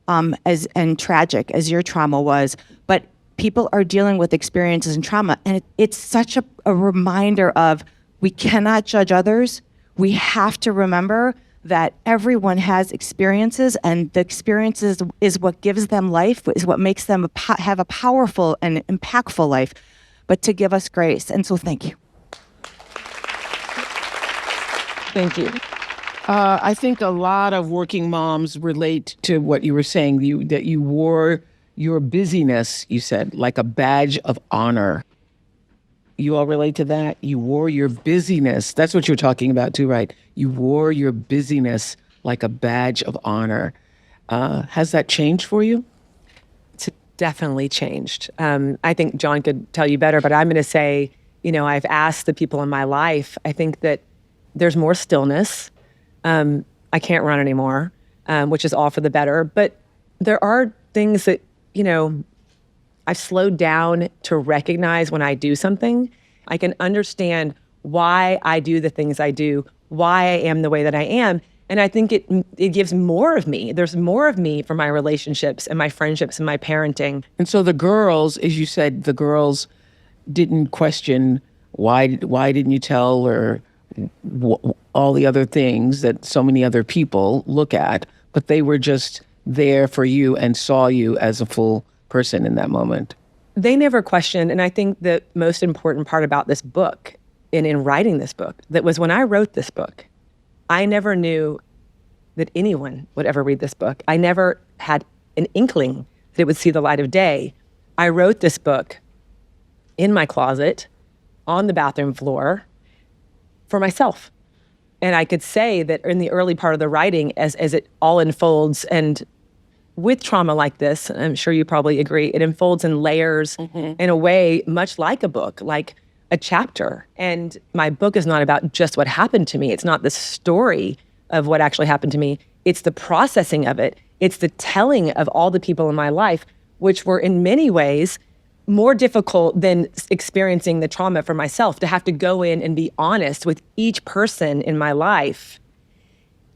and tragic as your trauma was, but people are dealing with experiences and trauma. And it's such a reminder of we cannot judge others. We have to remember that everyone has experiences, and the experiences is what gives them life, is what makes them have a powerful and impactful life, but to give us grace. And so thank you. Thank you. I think a lot of working moms relate to what you were saying, that you wore your busyness, you said, like a badge of honor. You all relate to that? You wore your busyness. That's what you're talking about too, right? You wore your busyness like a badge of honor. Has that changed for you? It's definitely changed. I think John could tell you better, but I'm going to say, I've asked the people in my life, I think that there's more stillness. I can't run anymore, which is all for the better. But there are things that, I've slowed down to recognize when I do something. I can understand why I do the things I do, why I am the way that I am. And I think it gives more of me. There's more of me for my relationships and my friendships and my parenting. And so the girls, as you said, the girls didn't question why didn't you tell, or all the other things that so many other people look at, but they were just there for you and saw you as a full person in that moment. They never questioned. And I think the most important part about this book and in writing this book, that was when I wrote this book, I never knew that anyone would ever read this book. I never had an inkling that it would see the light of day. I wrote this book in my closet, on the bathroom floor, for myself. And I could say that in the early part of the writing, as it all unfolds, and with trauma like this, and I'm sure you probably agree, it unfolds in layers in a way much like a book, like a chapter. And my book is not about just what happened to me. It's not the story of what actually happened to me. It's the processing of it. It's the telling of all the people in my life, which were in many ways more difficult than experiencing the trauma for myself, to have to go in and be honest with each person in my life,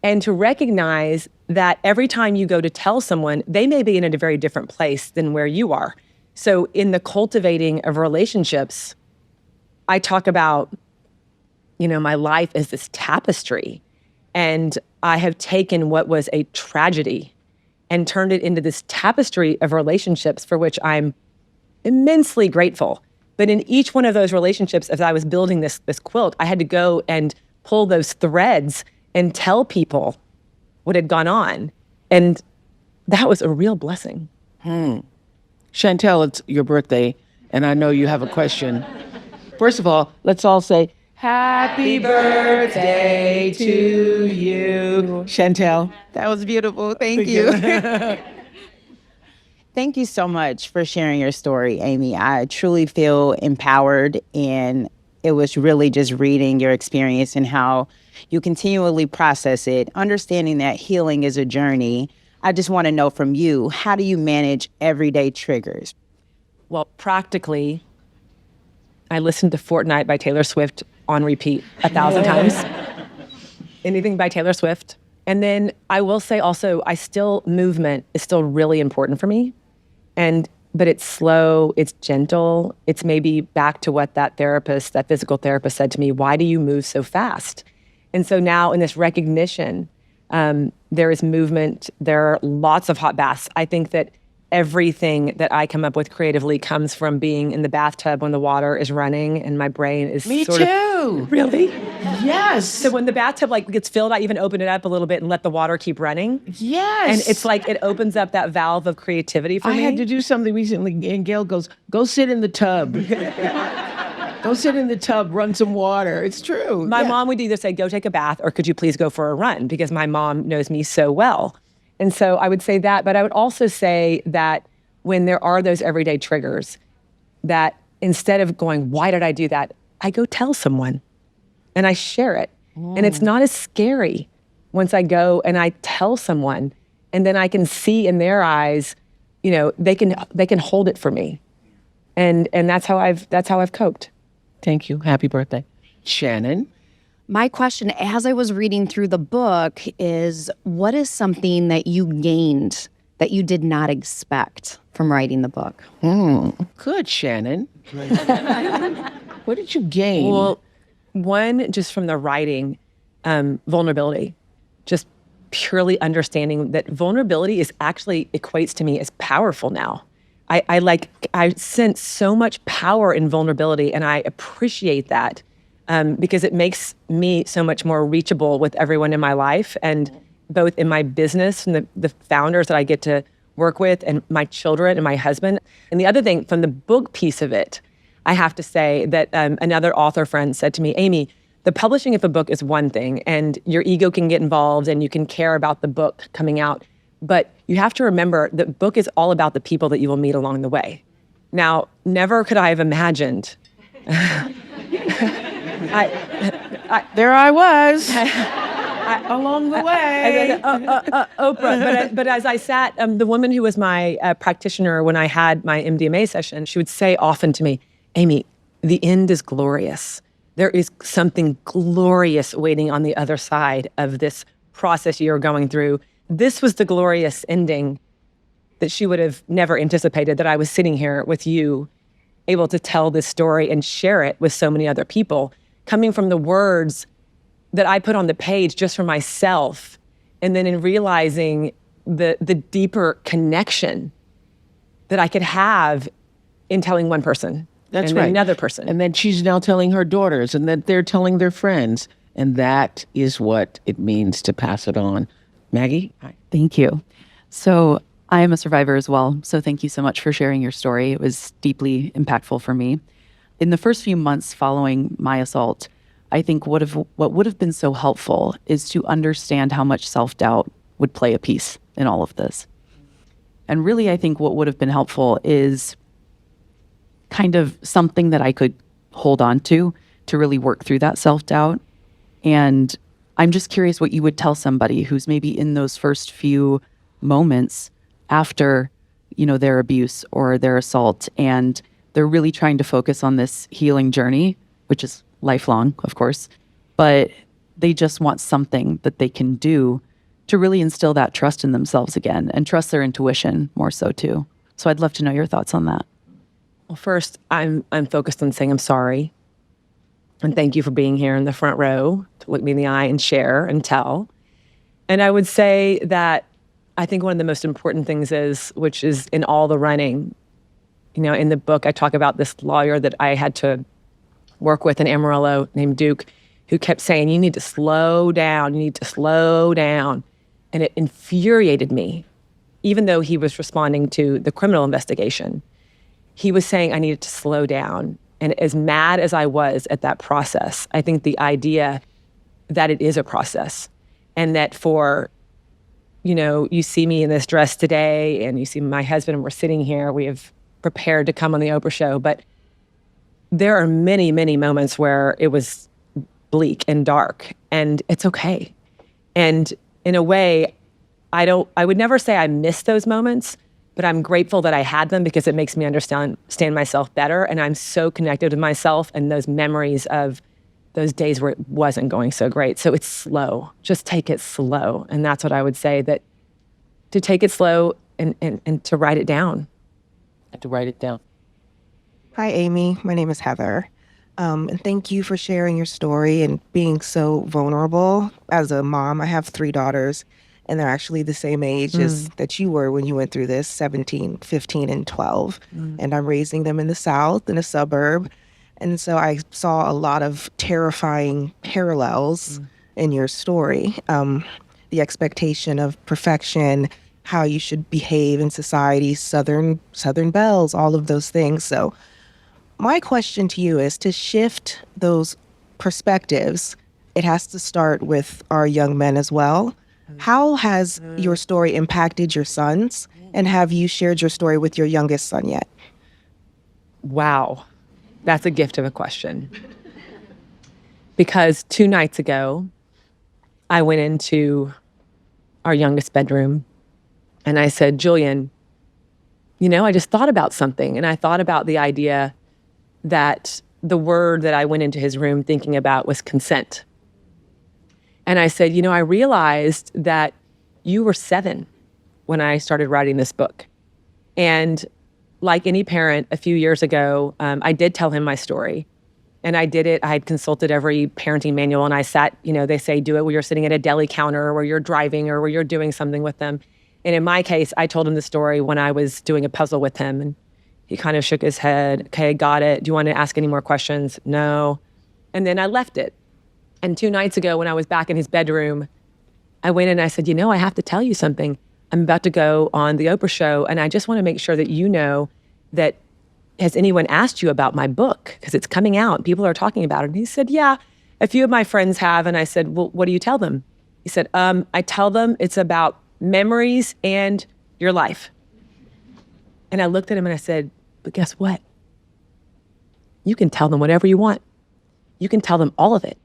and to recognize that every time you go to tell someone, they may be in a very different place than where you are. So in the cultivating of relationships, I talk about, my life as this tapestry, and I have taken what was a tragedy and turned it into this tapestry of relationships for which I'm immensely grateful. But in each one of those relationships, as I was building this quilt, I had to go and pull those threads and tell people what had gone on. And that was a real blessing. Chantel, it's your birthday, and I know you have a question. First of all, let's all say, happy birthday to you. Chantel. That was beautiful. Thank you. Thank you so much for sharing your story, Amy. I truly feel empowered and it was really just reading your experience and how you continually process it, understanding that healing is a journey. I just want to know from you, how do you manage everyday triggers? Well, practically, I listened to Fortnite by Taylor Swift on repeat 1,000 times. Anything by Taylor Swift. And then I will say also, movement is still really important for me. But it's slow, it's gentle. It's maybe back to what that physical therapist said to me, why do you move so fast? And so now in this recognition, there is movement, there are lots of hot baths. I think that everything that I come up with creatively comes from being in the bathtub when the water is running and my brain is Me too. Really? Yes. So when the bathtub gets filled, I even open it up a little bit and let the water keep running. Yes. And it's like it opens up that valve of creativity for me. I had to do something recently, and Gail goes, go sit in the tub. Go sit in the tub, run some water. It's true. My mom would either say, go take a bath, or could you please go for a run? Because my mom knows me so well. And so I would say that, but I would also say that when there are those everyday triggers, that instead of going, why did I do that? I go tell someone and I share it. And it's not as scary once I go and I tell someone, and then I can see in their eyes, they can hold it for me. And that's how I've coped. Thank you. Happy birthday. Shannon? My question as I was reading through the book is, what is something that you gained that you did not expect from writing the book? Good, Shannon. What did you gain? Well, one, just from the writing, vulnerability. Just purely understanding that vulnerability is actually equates to me as powerful now. I sense so much power in vulnerability, and I appreciate that. Because it makes me so much more reachable with everyone in my life, and both in my business and the founders that I get to work with, and my children and my husband. And the other thing, from the book piece of it, I have to say that another author friend said to me, Amy, the publishing of a book is one thing, and your ego can get involved and you can care about the book coming out. But you have to remember the book is all about the people that you will meet along the way. Now, never could I have imagined there I was, along the way. Oprah. But as I sat, the woman who was my practitioner when I had my MDMA session, she would say often to me, Amy, the end is glorious. There is something glorious waiting on the other side of this process you're going through. This was the glorious ending that she would have never anticipated, that I was sitting here with you, able to tell this story and share it with so many other people, coming from the words that I put on the page just for myself, and then in realizing the deeper connection that I could have in telling one person. That's and right. Another person. And then she's now telling her daughters, and that they're telling their friends. And that is what it means to pass it on. Maggie? Hi. Thank you. So I am a survivor as well. So thank you so much for sharing your story. It was deeply impactful for me. In the first few months following my assault, I think what would have been so helpful is to understand how much self-doubt would play a piece in all of this. And really, I think what would have been helpful is kind of something that I could hold on to really work through that self-doubt. And I'm just curious what you would tell somebody who's maybe in those first few moments after, their abuse or their assault, and they're really trying to focus on this healing journey, which is lifelong, of course, but they just want something that they can do to really instill that trust in themselves again and trust their intuition more so too. So I'd love to know your thoughts on that. Well, first, I'm focused on saying I'm sorry. And thank you for being here in the front row to look me in the eye and share and tell. And I would say that I think one of the most important things is, which is in all the running, in the book, I talk about this lawyer that I had to work with in Amarillo named Duke, who kept saying, you need to slow down, you need to slow down. And it infuriated me, even though he was responding to the criminal investigation. He was saying I needed to slow down. And as mad as I was at that process, I think the idea that it is a process, and that for, you see me in this dress today, and you see my husband, and we're sitting here, we have prepared to come on the Oprah show, but there are many, many moments where it was bleak and dark, and it's okay. And in a way, I would never say I miss those moments, but I'm grateful that I had them because it makes me understand myself better. And I'm so connected with myself and those memories of those days where it wasn't going so great. So it's slow. Just take it slow. And that's what I would say, that to take it slow and to write it down. And to write it down. Hi, Amy. My name is Heather. And thank you for sharing your story and being so vulnerable. As a mom, I have 3 daughters, and they're actually the same age as that you were when you went through this, 17, 15, and 12. And I'm raising them in the South, in a suburb. And so I saw a lot of terrifying parallels in your story. The expectation of perfection, how you should behave in society, Southern belles, all of those things. So my question to you is, to shift those perspectives, it has to start with our young men as well. How has your story impacted your sons? And have you shared your story with your youngest son yet? Wow. That's a gift of a question. Because 2 nights ago, I went into our youngest bedroom and I said, Julian, I just thought about something. And I thought about the idea that the word that I went into his room thinking about was consent. And I said, I realized that you were 7 when I started writing this book. And like any parent, a few years ago, I did tell him my story. And I did it. I had consulted every parenting manual, and I sat, they say do it where you're sitting at a deli counter or where you're driving or where you're doing something with them. And in my case, I told him the story when I was doing a puzzle with him, and he kind of shook his head. Okay, got it. Do you want to ask any more questions? No. And then I left it. And 2 nights ago, when I was back in his bedroom, I went in and I said, I have to tell you something. I'm about to go on the Oprah show, and I just want to make sure that you know that, has anyone asked you about my book? Because it's coming out. People are talking about it. And he said, yeah, a few of my friends have. And I said, well, what do you tell them? He said, I tell them it's about memories and your life. And I looked at him and I said, but guess what? You can tell them whatever you want. You can tell them all of it.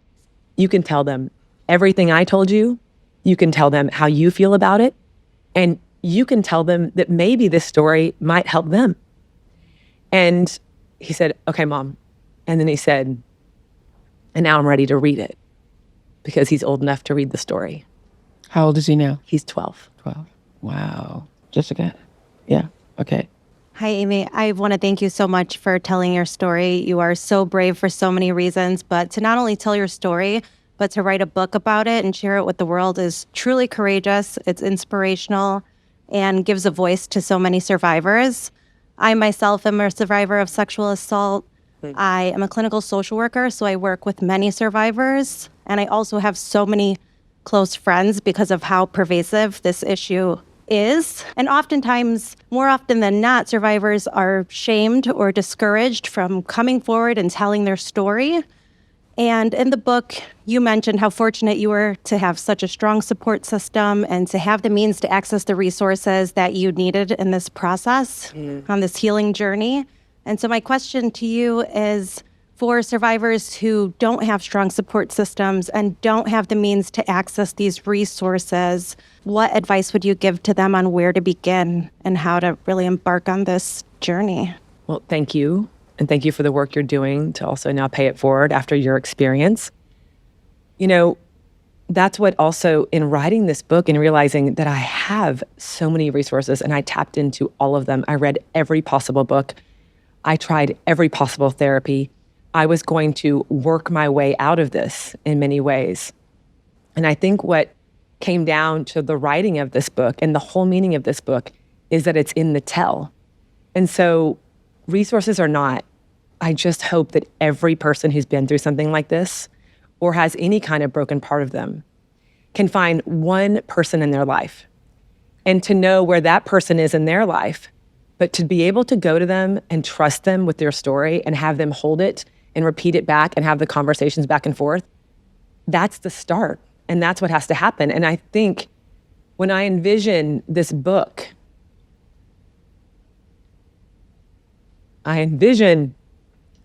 You can tell them everything I told you. You can tell them how you feel about it. And you can tell them that maybe this story might help them. And he said, okay, Mom. And then he said, and now I'm ready to read it, because he's old enough to read the story. How old is he now? He's 12. 12. Wow. Jessica? Yeah. Okay. Hi, Amy. I want to thank you so much for telling your story. You are so brave for so many reasons, but to not only tell your story, but to write a book about it and share it with the world is truly courageous. It's inspirational and gives a voice to so many survivors. I myself am a survivor of sexual assault. I am a clinical social worker, so I work with many survivors. And I also have so many close friends because of how pervasive this issue is. And oftentimes, more often than not, survivors are shamed or discouraged from coming forward and telling their story. And in the book, you mentioned how fortunate you were to have such a strong support system and to have the means to access the resources that you needed in this process, on this healing journey. And so my question to you is, for survivors who don't have strong support systems and don't have the means to access these resources, what advice would you give to them on where to begin and how to really embark on this journey? Well, thank you. And thank you for the work you're doing to also now pay it forward after your experience. That's what also, in writing this book and realizing that I have so many resources and I tapped into all of them. I read every possible book. I tried every possible therapy. I was going to work my way out of this in many ways. And I think what came down to the writing of this book and the whole meaning of this book is that it's in the tell. And so resources or not, I just hope that every person who's been through something like this or has any kind of broken part of them can find one person in their life and to know where that person is in their life, but to be able to go to them and trust them with their story and have them hold it and repeat it back and have the conversations back and forth. That's the start. And that's what has to happen. And I think when I envision this book,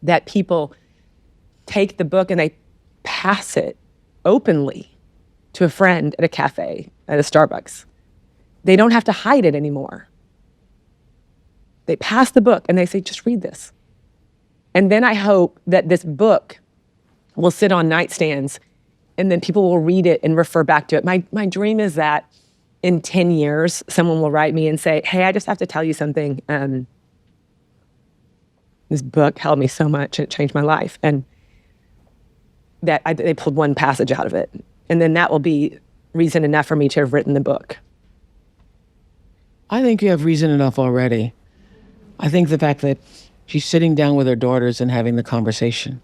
that people take the book and they pass it openly to a friend at a cafe, at a Starbucks. They don't have to hide it anymore. They pass the book and they say, just read this. And then I hope that this book will sit on nightstands and then people will read it and refer back to it. My dream is that in 10 years, someone will write me and say, hey, I just have to tell you something. This book helped me so much, it changed my life. And that they pulled one passage out of it. And then that will be reason enough for me to have written the book. I think you have reason enough already. I think the fact that she's sitting down with her daughters and having the conversation,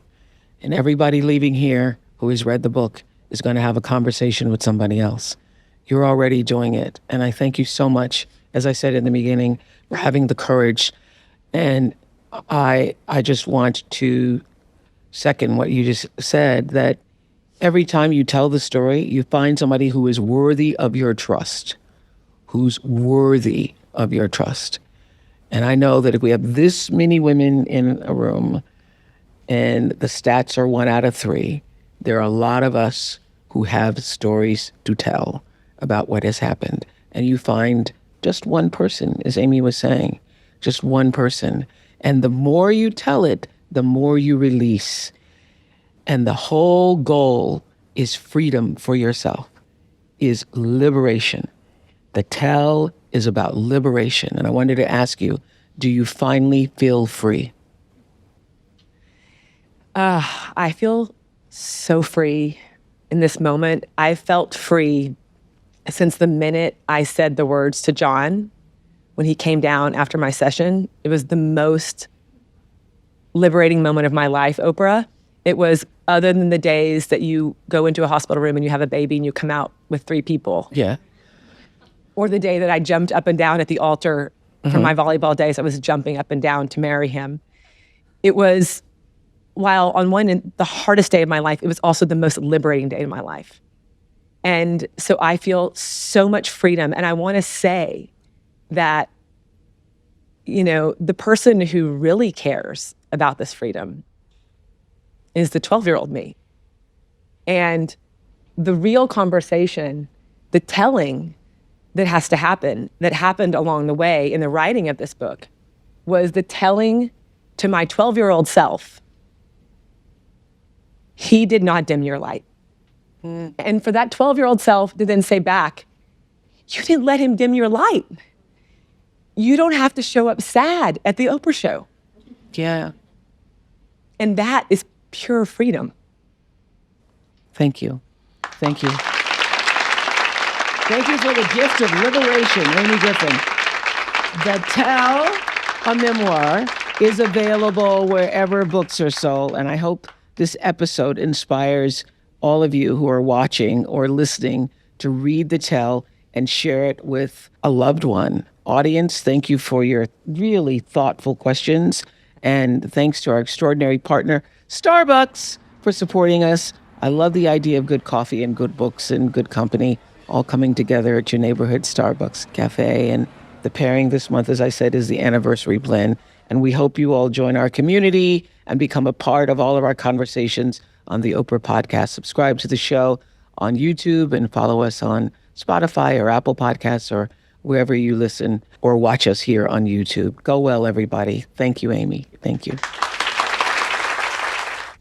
and everybody leaving here who has read the book is going to have a conversation with somebody else. You're already doing it. And I thank you so much, as I said in the beginning, for having the courage. And I just want to second what you just said, that every time you tell the story, you find somebody who is worthy of your trust, who's worthy of your trust. And I know that if we have this many women in a room and the stats are 1 out of 3, there are a lot of us who have stories to tell about what has happened. And you find just one person, as Amy was saying, just one person. And the more you tell it, the more you release. And the whole goal is freedom for yourself, is liberation. The tell is about liberation. And I wanted to ask you, do you finally feel free? I feel so free in this moment. I felt free since the minute I said the words to John when he came down after my session. It was the most liberating moment of my life, Oprah. It was, other than the days that you go into a hospital room and you have a baby and you come out with 3 people. Yeah. Or the day that I jumped up and down at the altar from my volleyball days. I was jumping up and down to marry him. It was, while on one end, the hardest day of my life, it was also the most liberating day of my life. And so I feel so much freedom. And I want to say that, you know, the person who really cares about this freedom is the 12-year-old me. And the real conversation, the telling that has to happen, that happened along the way in the writing of this book, was the telling to my 12-year-old self, he did not dim your light. And for that 12-year-old self to then say back, you didn't let him dim your light. You don't have to show up sad at the Oprah show. Yeah. And that is pure freedom. Thank you. Thank you. Thank you for the gift of liberation, Amy Griffin. The Tell, a memoir, is available wherever books are sold. And I hope this episode inspires all of you who are watching or listening to read The Tell and share it with a loved one. Audience, thank you for your really thoughtful questions. And thanks to our extraordinary partner, Starbucks, for supporting us. I love the idea of good coffee and good books and good company all coming together at your neighborhood Starbucks cafe. And the pairing this month, as I said, is the anniversary blend. And we hope you all join our community and become a part of all of our conversations on the Oprah podcast. Subscribe to the show on YouTube and follow us on Spotify or Apple Podcasts or wherever you listen or watch us here on YouTube. Go well, everybody. Thank you, Amy. Thank you.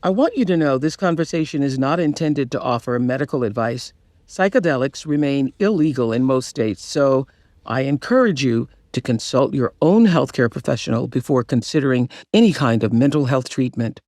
I want you to know this conversation is not intended to offer medical advice. Psychedelics remain illegal in most states, so I encourage you to consult your own healthcare professional before considering any kind of mental health treatment.